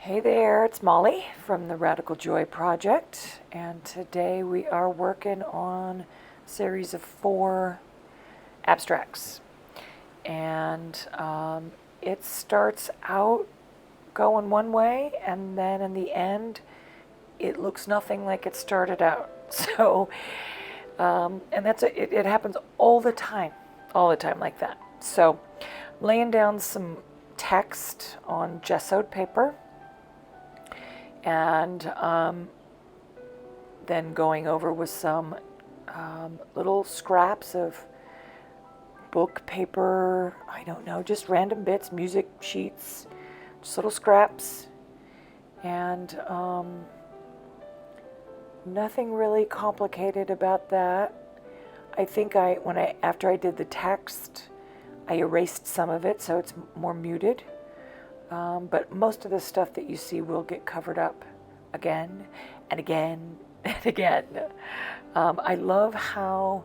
Hey there, it's Molly from the Radical Joy Project, and today we are working on a series of 4 abstracts. And it starts out going one way, and then in the end, it looks nothing like it started out. So, and it happens all the time like that. So, laying down some text on gessoed paper and then going over with some little scraps of book paper, I don't know, just random bits, music sheets, just little scraps, and nothing really complicated about that. I think after I did the text, I erased some of it so it's more muted. But most of the stuff that you see will get covered up again and again and again. I love how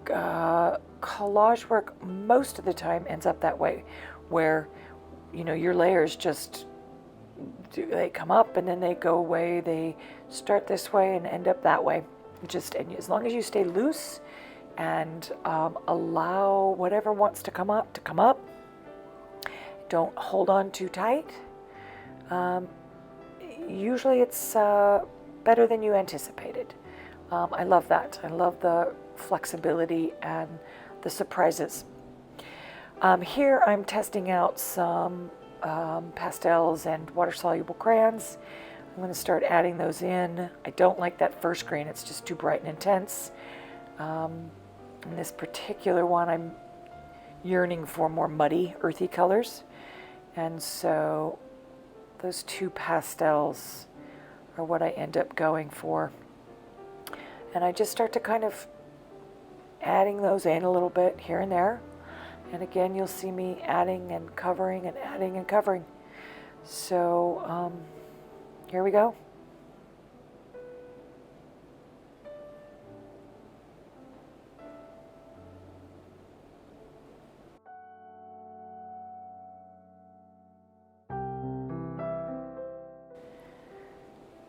collage work most of the time ends up that way, where your layers they come up and then they go away. They start this way and end up that way. And as long as you stay loose and allow whatever wants to come up. Don't hold on too tight. Usually it's better than you anticipated. I love that. I love the flexibility and the surprises. Here I'm testing out some pastels and water-soluble crayons. I'm going to start adding those in. I don't like that first green. It's just too bright and intense. In this particular one, I'm yearning for more muddy, earthy colors. And so those 2 pastels are what I end up going for. And I just start to kind of adding those in a little bit here and there. And again, you'll see me adding and covering and adding and covering. So here we go.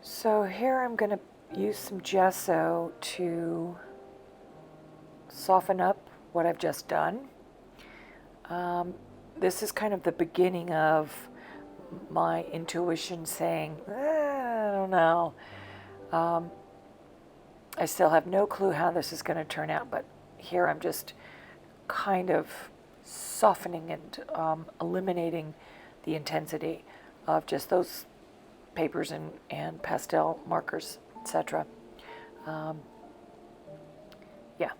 So here I'm going to use some gesso to soften up what I've just done. This is kind of the beginning of my intuition saying, I don't know. I still have no clue how this is going to turn out, but here I'm just kind of softening and eliminating the intensity of just those papers and pastel markers, etc. Yeah.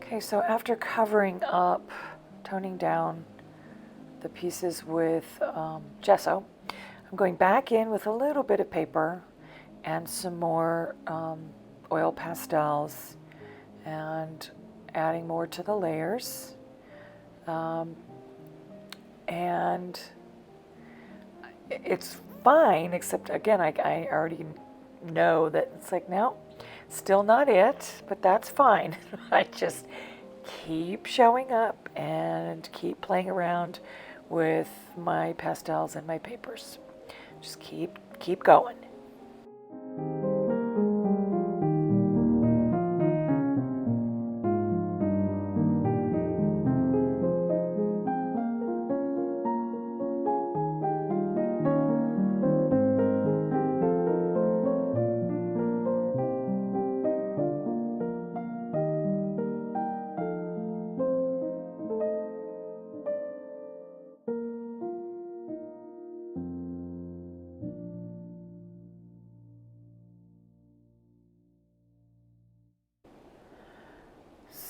Okay, so after covering up, toning down the pieces with gesso, I'm going back in with a little bit of paper and some more oil pastels and adding more to the layers. And it's fine, except again, I already know that it's like, no, still not it, but that's fine. I just keep showing up and keep playing around with my pastels and my papers. Just keep going.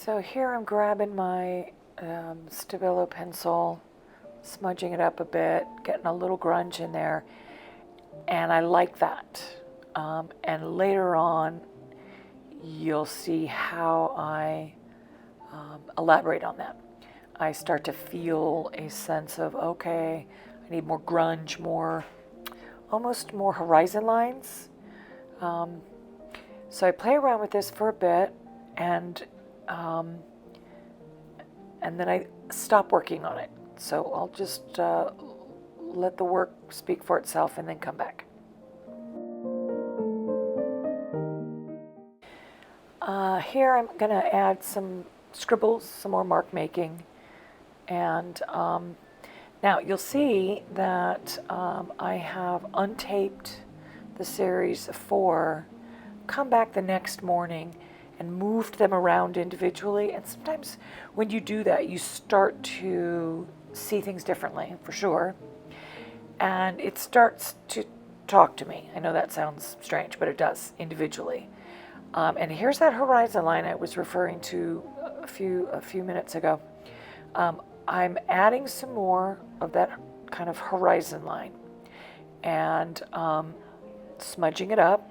So here I'm grabbing my Stabilo pencil, smudging it up a bit, getting a little grunge in there, and I like that. And later on, you'll see how I elaborate on that. I start to feel a sense of, okay, I need more grunge, almost more horizon lines. So I play around with this for a bit, and then I stop working on it. So I'll just let the work speak for itself and then come back. Here I'm going to add some scribbles, some more mark making, and now you'll see that I have untaped the series 4, come back the next morning and moved them around individually, and sometimes when you do that you start to see things differently, for sure, and it starts to talk to me. I know that sounds strange, but it does individually. And here's that horizon line I was referring to a few minutes ago. I'm adding some more of that kind of horizon line and smudging it up.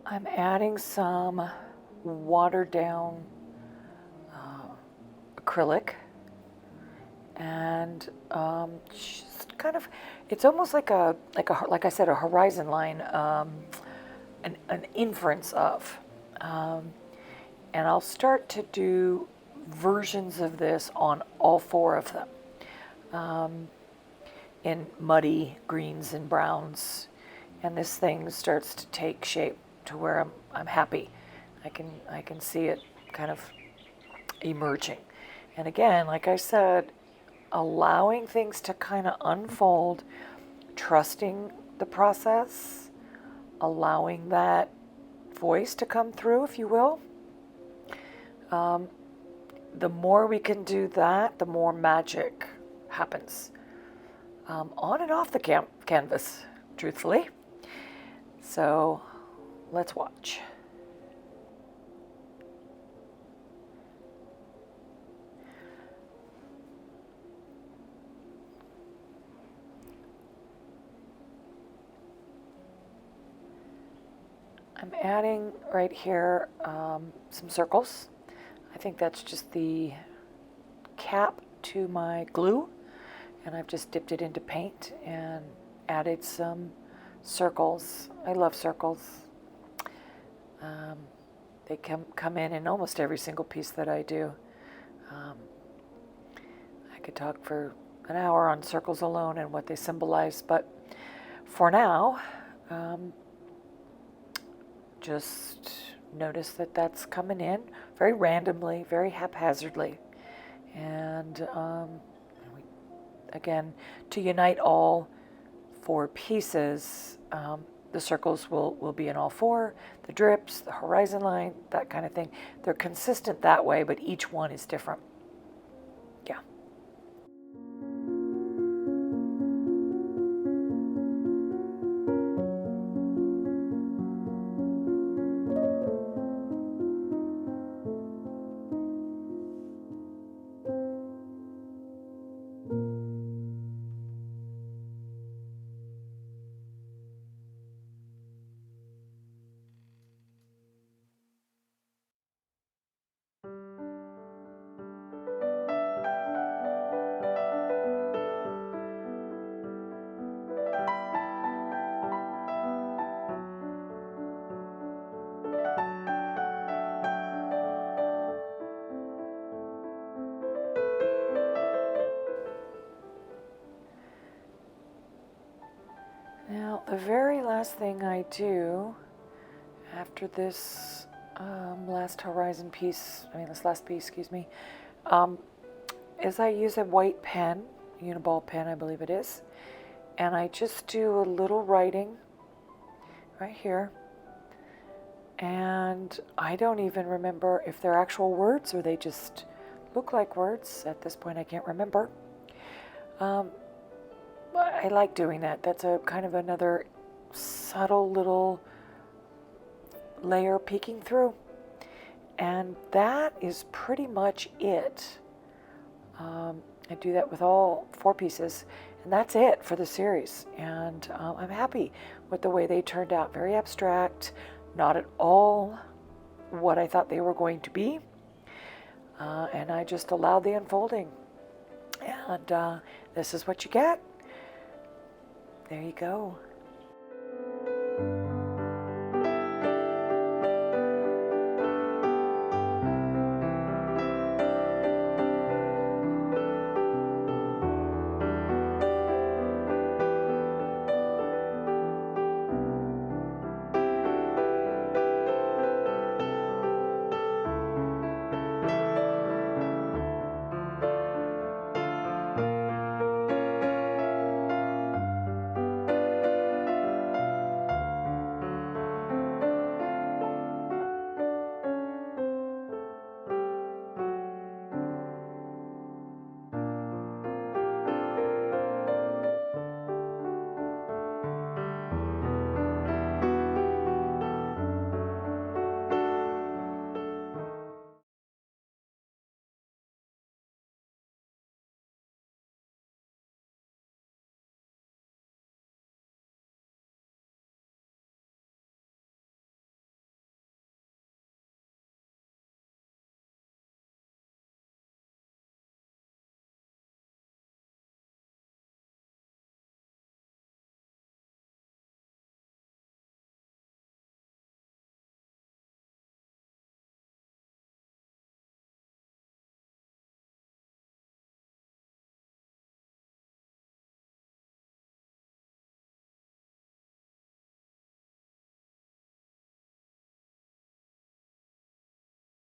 I'm adding some watered down acrylic, and just kind of, it's almost like I said, a horizon line, an inference of, and I'll start to do versions of this on all 4 of them, in muddy greens and browns, and this thing starts to take shape to where I'm happy. I can see it kind of emerging. And again, like I said, allowing things to kind of unfold, trusting the process, allowing that voice to come through, if you will. The more we can do that, the more magic happens, on and off the canvas, truthfully. So let's watch. I'm adding right here some circles. I think that's just the cap to my glue, and I've just dipped it into paint and added some circles. I love circles. They come in almost every single piece that I do. I could talk for an hour on circles alone and what they symbolize, but for now, just notice that that's coming in very randomly, very haphazardly. And again, to unite all 4 pieces, the circles will be in all 4, the drips, the horizon line, that kind of thing. They're consistent that way, but each one is different. Yeah. Now, the very last thing I do after this last piece, excuse me, is I use a white pen, Uniball pen, I believe it is, and I just do a little writing right here, and I don't even remember if they're actual words or they just look like words. At this point, I can't remember. I like doing that. That's a kind of another subtle little layer peeking through. And that is pretty much it. I do that with all 4 pieces, and that's it for the series. And I'm happy with the way they turned out. Very abstract, not at all what I thought they were going to be. And I just allowed the unfolding. And this is what you get. There you go.